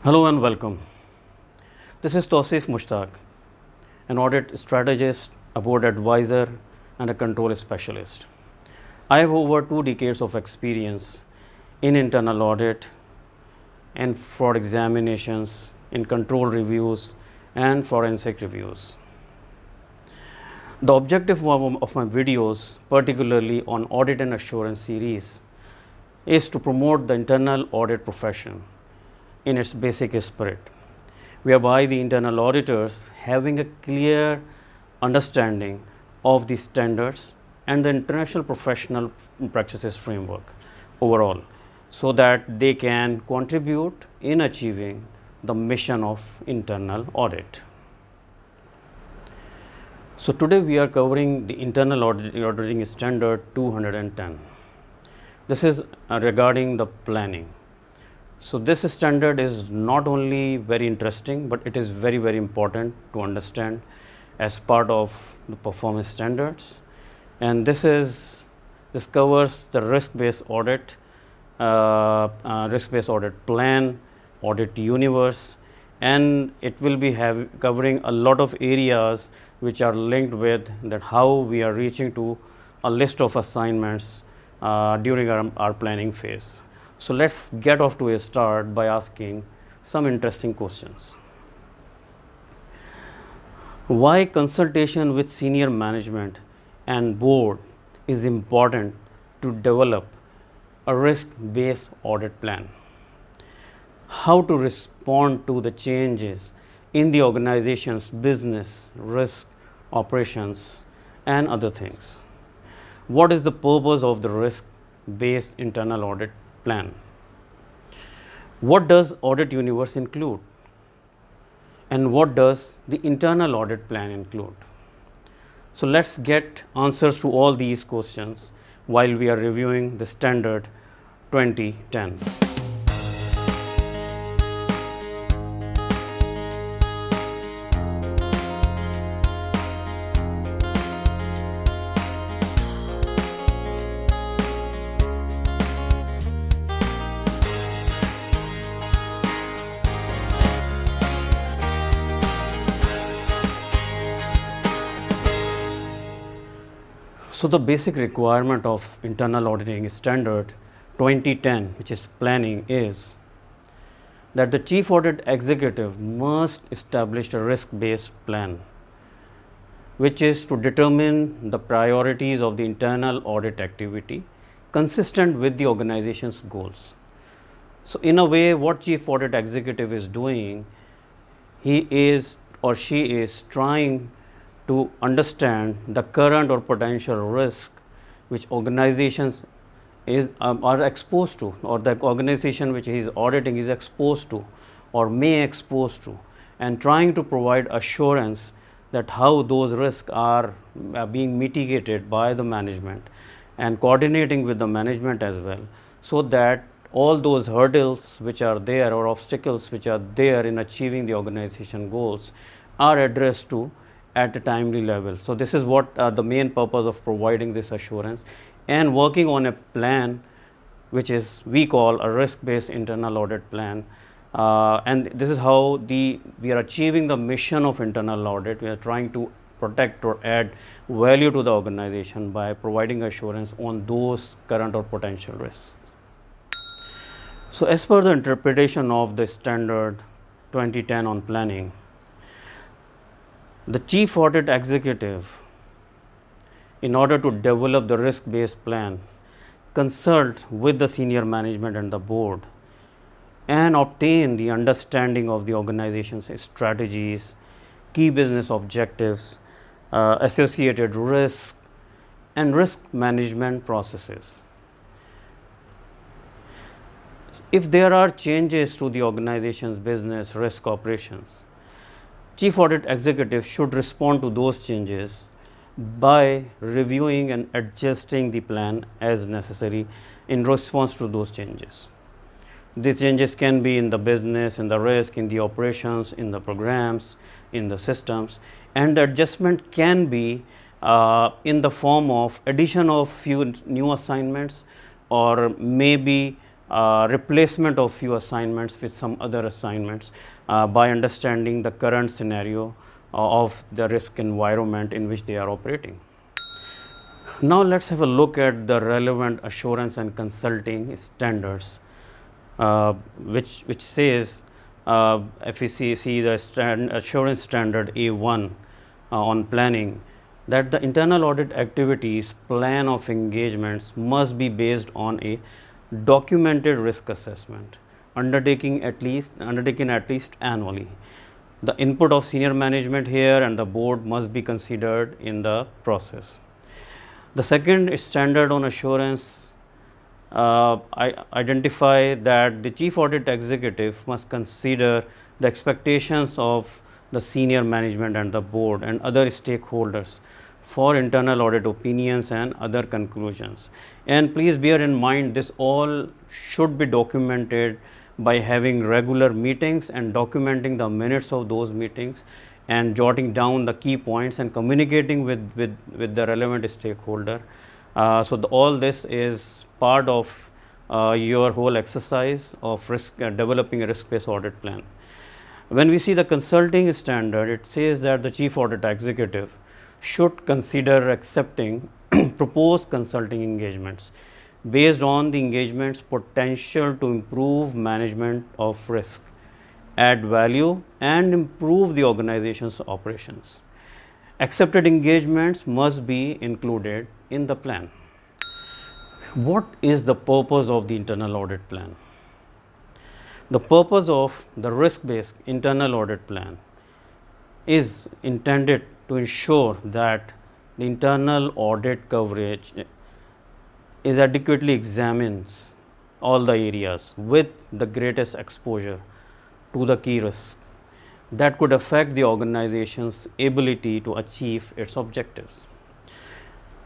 Hello and welcome. This is Tausif Mushtaq, an audit strategist, a board advisor, and a control specialist. I have over 2 decades of experience in internal audit and fraud examinations, in control reviews, and forensic reviews. The objective of my videos, particularly on audit and assurance series, is to promote the internal audit profession in its basic spirit, whereby the internal auditors having a clear understanding of the standards and the international professional practices framework overall, so that they can contribute in achieving the mission of internal audit. So today we are covering the internal auditing standard 210. This is regarding the planning. So this standard is not only very interesting, but it is very important to understand as part of the performance standards. And this covers the risk-based audit, risk-based audit plan, audit universe, and it will be covering a lot of areas which are linked with that how we are reaching to a list of assignments during our planning phase. So let's get off to a start by asking some interesting questions. Why consultation with senior management and board is important to develop a risk-based audit plan? How to respond to the changes in the organization's business, risk, operations, and other things? What is the purpose of the risk-based internal audit plan? What does audit universe include? And what does the internal audit plan include? So let's get answers to all these questions while we are reviewing the standard 2010. So the basic requirement of internal auditing standard 2010, which is planning, is that the chief audit executive must establish a risk-based plan, which is to determine the priorities of the internal audit activity consistent with the organization's goals. So in a way, what chief audit executive is doing, he is or she is trying to understand the current or potential risk which organizations are exposed to, or the organization which he is auditing is exposed to or may expose to, and trying to provide assurance that how those risks are being mitigated by the management, and coordinating with the management as well, so that all those hurdles which are there or obstacles which are there in achieving the organization goals are addressed to at a timely level. So this is what the main purpose of providing this assurance and working on a plan which is we call a risk-based internal audit plan. And this is how we are achieving the mission of internal audit. We are trying to protect or add value to the organization by providing assurance on those current or potential risks. So as per the interpretation of the standard 2010 on planning, the chief audit executive, in order to develop the risk-based plan, consult with the senior management and the board and obtain the understanding of the organization's strategies, key business objectives, associated risk, and risk management processes. If there are changes to the organization's business, risk, operations, Chief Audit Executive should respond to those changes by reviewing and adjusting the plan as necessary in response to those changes. These changes can be in the business, in the risk, in the operations, in the programs, in the systems, and the adjustment can be in the form of addition of few new assignments, or maybe replacement of few assignments with some other assignments by understanding the current scenario of the risk environment in which they are operating. Now let's have a look at the relevant assurance and consulting standards, which says if we see the assurance standard A1 on planning, that the internal audit activities plan of engagements must be based on a documented risk assessment undertaken at least annually. The input of senior management here and the board must be considered in the process. The second standard on assurance I identify that the chief audit executive must consider the expectations of the senior management and the board and other stakeholders for internal audit opinions and other conclusions. And please bear in mind, this all should be documented by having regular meetings and documenting the minutes of those meetings and jotting down the key points and communicating with the relevant stakeholder. All this is part of your whole exercise of developing a risk-based audit plan. When we see the consulting standard, it says that the chief audit executive should consider accepting proposed consulting engagements based on the engagement's potential to improve management of risk, add value and improve the organization's operations. Accepted engagements must be included in the plan. What is the purpose of the internal audit plan? The purpose of the risk-based internal audit plan is intended to ensure that the internal audit coverage is adequately examines all the areas with the greatest exposure to the key risks that could affect the organization's ability to achieve its objectives.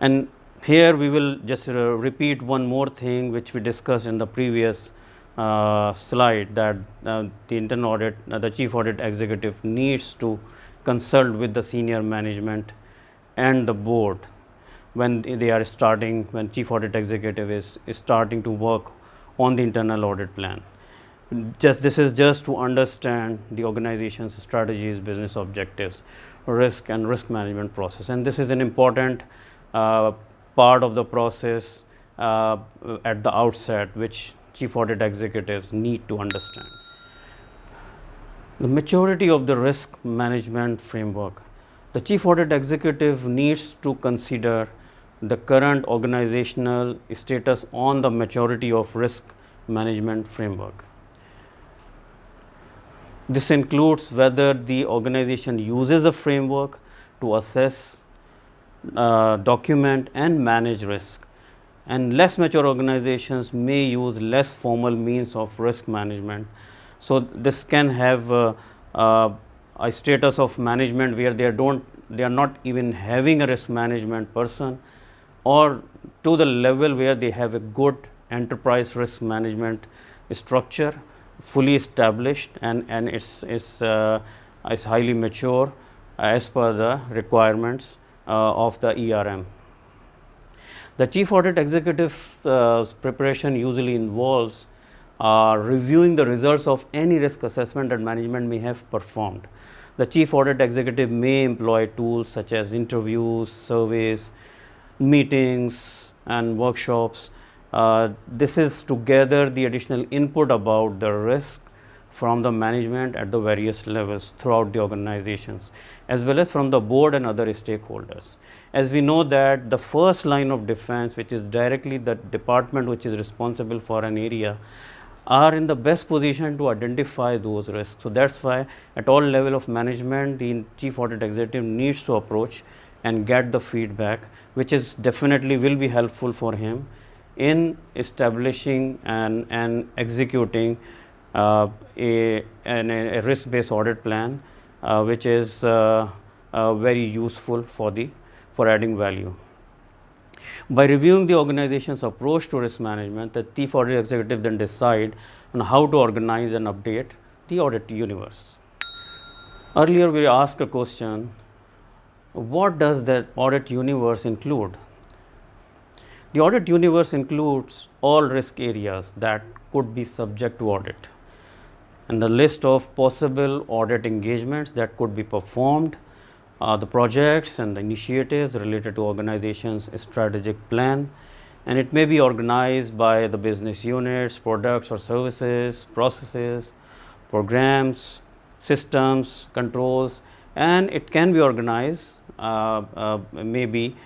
And here we will just repeat one more thing which we discussed in the previous slide, that the internal audit, the chief audit executive needs to consult with the senior management and the board when chief audit executive is starting to work on the internal audit plan. This is just to understand the organization's strategies, business objectives, risk and risk management process, and this is an important part of the process at the outset which chief audit executives need to understand. The maturity of the risk management framework. The chief audit executive needs to consider the current organizational status on the maturity of risk management framework. This includes whether the organization uses a framework to assess, document and manage risk, and less mature organizations may use less formal means of risk management. So this can have a status of management where they are not even having a risk management person, or to the level where they have a good enterprise risk management structure fully established and it's highly mature as per the requirements of the ERM. The chief audit executive's preparation usually involves reviewing the results of any risk assessment that management may have performed. The chief audit executive may employ tools such as interviews, surveys, meetings and workshops. This is to gather the additional input about the risk from the management at the various levels throughout the organizations, as well as from the board and other stakeholders. As we know that the first line of defense, which is directly the department which is responsible for an area, are in the best position to identify those risks. So that's why at all level of management, the chief audit executive needs to approach and get the feedback, which is definitely will be helpful for him in establishing and executing a risk-based audit plan, which is very useful for adding value. By reviewing the organization's approach to risk management, the chief audit executive then decide on how to organize and update the audit universe. Earlier we asked a question, what does that audit universe include? The audit universe includes all risk areas that could be subject to audit, and the list of possible audit engagements that could be performed, the projects and the initiatives related to organization's strategic plan, and it may be organized by the business units, products or services, processes, programs, systems, controls, and it can be organized maybe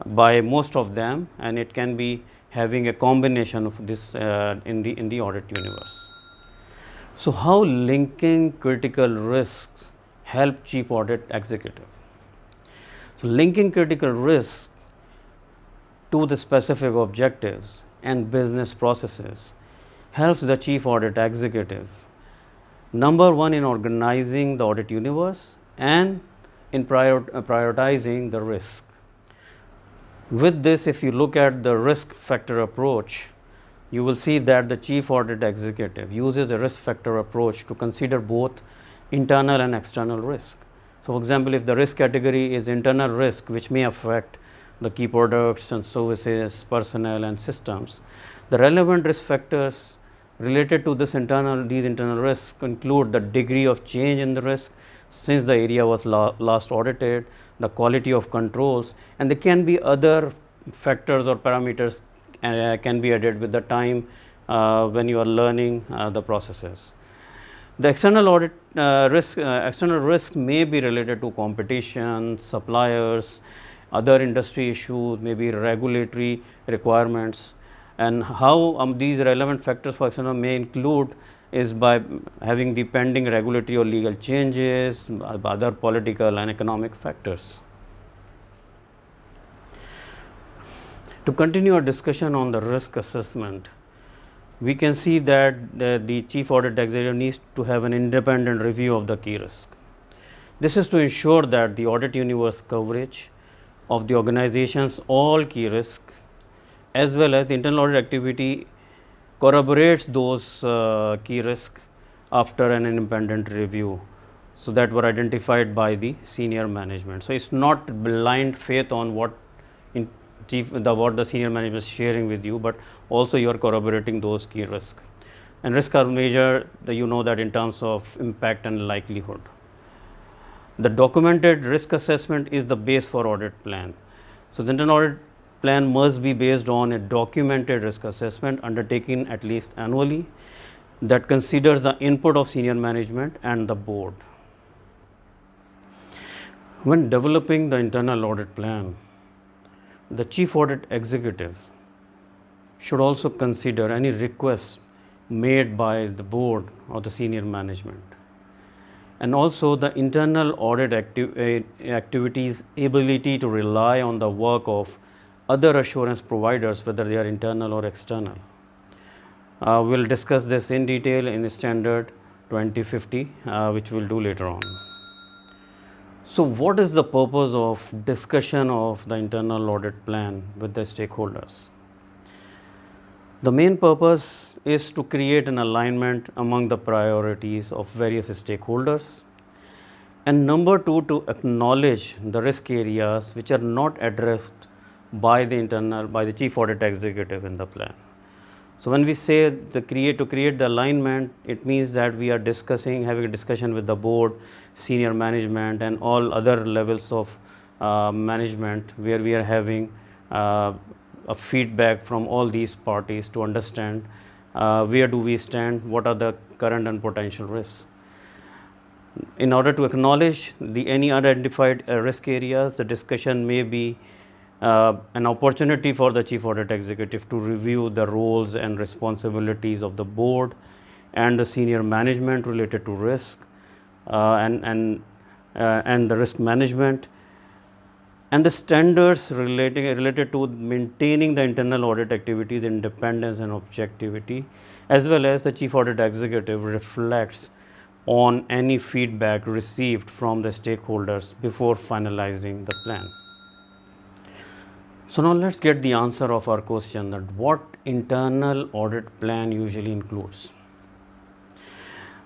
by most of them, and it can be having a combination of this in the audit universe. So, how linking critical risks help chief audit executive? So, linking critical risks to the specific objectives and business processes helps the chief audit executive, number one, in organizing the audit universe and in prioritizing the risk. With this, if you look at the risk factor approach, you will see that the chief audit executive uses a risk factor approach to consider both internal and external risk. So, for example, if the risk category is internal risk, which may affect the key products and services, personnel and systems, the relevant risk factors related to these internal risks include the degree of change in the risk since the area was last audited, the quality of controls, and there can be other factors or parameters can be added with the time when you are learning the processes. The external audit external risk may be related to competition, suppliers, other industry issues, maybe regulatory requirements, and how these relevant factors for external may include is by having the pending regulatory or legal changes, other political and economic factors. To continue our discussion on the risk assessment, we can see that the chief audit executive needs to have an independent review of the key risk. This is to ensure that the audit universe coverage of the organization's all key risk as well as the internal audit activity corroborates those key risks after an independent review, so that were identified by the senior management. So, it is not blind faith on what the senior management is sharing with you, but also you are corroborating those key risks. And risks are measured, you know, that in terms of impact and likelihood. The documented risk assessment is the base for audit plan. So, the internal audit plan must be based on a documented risk assessment undertaken at least annually that considers the input of senior management and the board. When developing the internal audit plan, the chief audit executive should also consider any requests made by the board or the senior management, and also the internal audit activities ability to rely on the work of other assurance providers, whether they are internal or external. We will discuss this in detail in standard 2050, which we will do later on. So, what is the purpose of discussion of the internal audit plan with the stakeholders? The main purpose is to create an alignment among the priorities of various stakeholders, and number two, to acknowledge the risk areas which are not addressed by the chief audit executive in the plan. So, when we say to create the alignment, it means that we are having a discussion with the board, senior management and all other levels of management, where we are having a feedback from all these parties to understand where do we stand, what are the current and potential risks. In order to acknowledge any unidentified risk areas, the discussion may be an opportunity for the chief audit executive to review the roles and responsibilities of the board and the senior management related to risk and the risk management, and the standards related to maintaining the internal audit activities independence and objectivity, as well as the chief audit executive reflects on any feedback received from the stakeholders before finalizing the plan. So, now let us get the answer of our question, that what internal audit plan usually includes.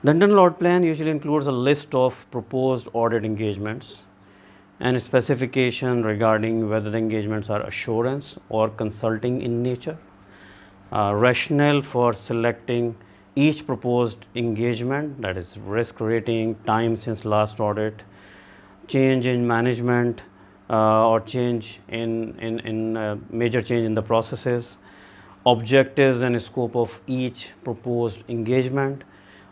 The internal audit plan usually includes a list of proposed audit engagements and specification regarding whether the engagements are assurance or consulting in nature, rationale for selecting each proposed engagement, that is risk rating, time since last audit, change in management or change in major change in the processes, objectives and scope of each proposed engagement,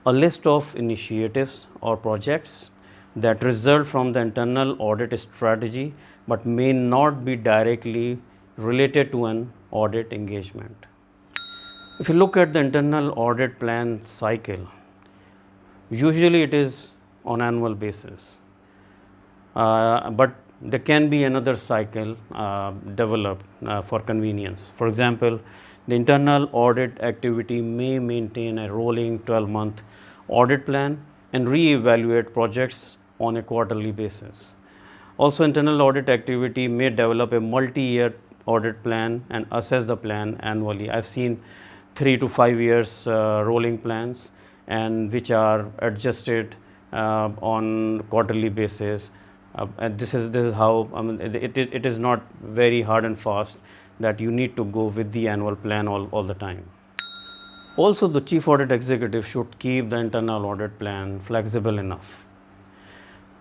a list of initiatives or projects that result from the internal audit strategy but may not be directly related to an audit engagement. If you look at the internal audit plan cycle, usually it is on annual basis, but there can be another cycle developed for convenience. For example, the internal audit activity may maintain a rolling 12-month audit plan and re-evaluate projects on a quarterly basis. Also, internal audit activity may develop a multi-year audit plan and assess the plan annually. I've seen 3 to 5 years rolling plans, and which are adjusted on quarterly basis. And this is how it is not very hard and fast that you need to go with the annual plan all the time. Also, the chief audit executive should keep the internal audit plan flexible enough.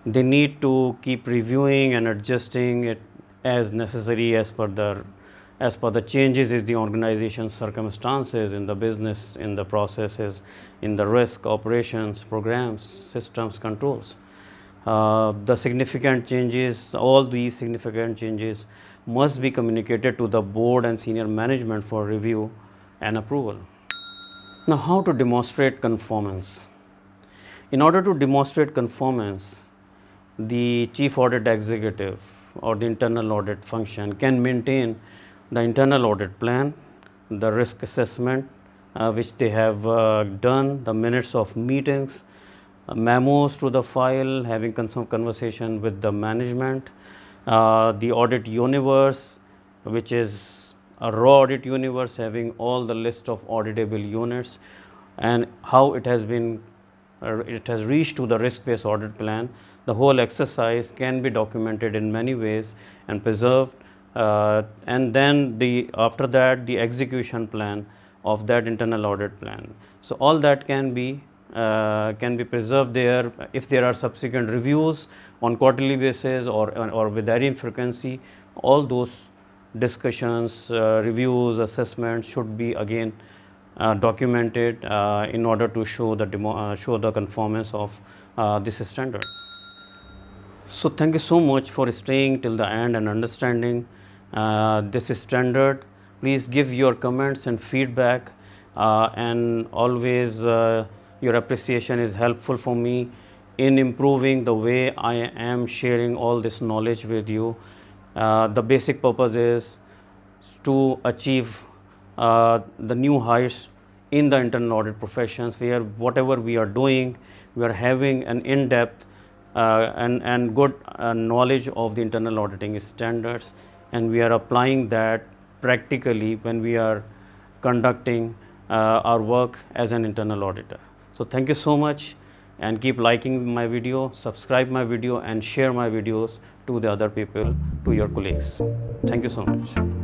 They need to keep reviewing and adjusting it as necessary as per the changes in the organization's circumstances, in the business, in the processes, in the risk, operations, programs, systems, controls. The significant changes, all these significant changes must be communicated to the board and senior management for review and approval. Now, how to demonstrate conformance? In order to demonstrate conformance, the chief audit executive or the internal audit function can maintain the internal audit plan, the risk assessment which they have done, the minutes of meetings, memos to the file, having some conversation with the management, the audit universe, which is a raw audit universe having all the list of auditable units, and how it has reached to the risk-based audit plan. The whole exercise can be documented in many ways and preserved, and then after that the execution plan of that internal audit plan. So all that can be preserved there. If there are subsequent reviews on quarterly basis or with varying frequency, all those discussions, reviews, assessments should be again documented in order to show the conformance of this standard. So thank you so much for staying till the end and understanding this standard. Please give your comments and feedback, and always your appreciation is helpful for me in improving the way I am sharing all this knowledge with you. The basic purpose is to achieve the new heights in the internal audit professions, where whatever we are doing, we are having an in-depth and good knowledge of the internal auditing standards, and we are applying that practically when we are conducting our work as an internal auditor. So thank you so much, and keep liking my video, subscribe my video, and share my videos to the other people, to your colleagues. Thank you so much.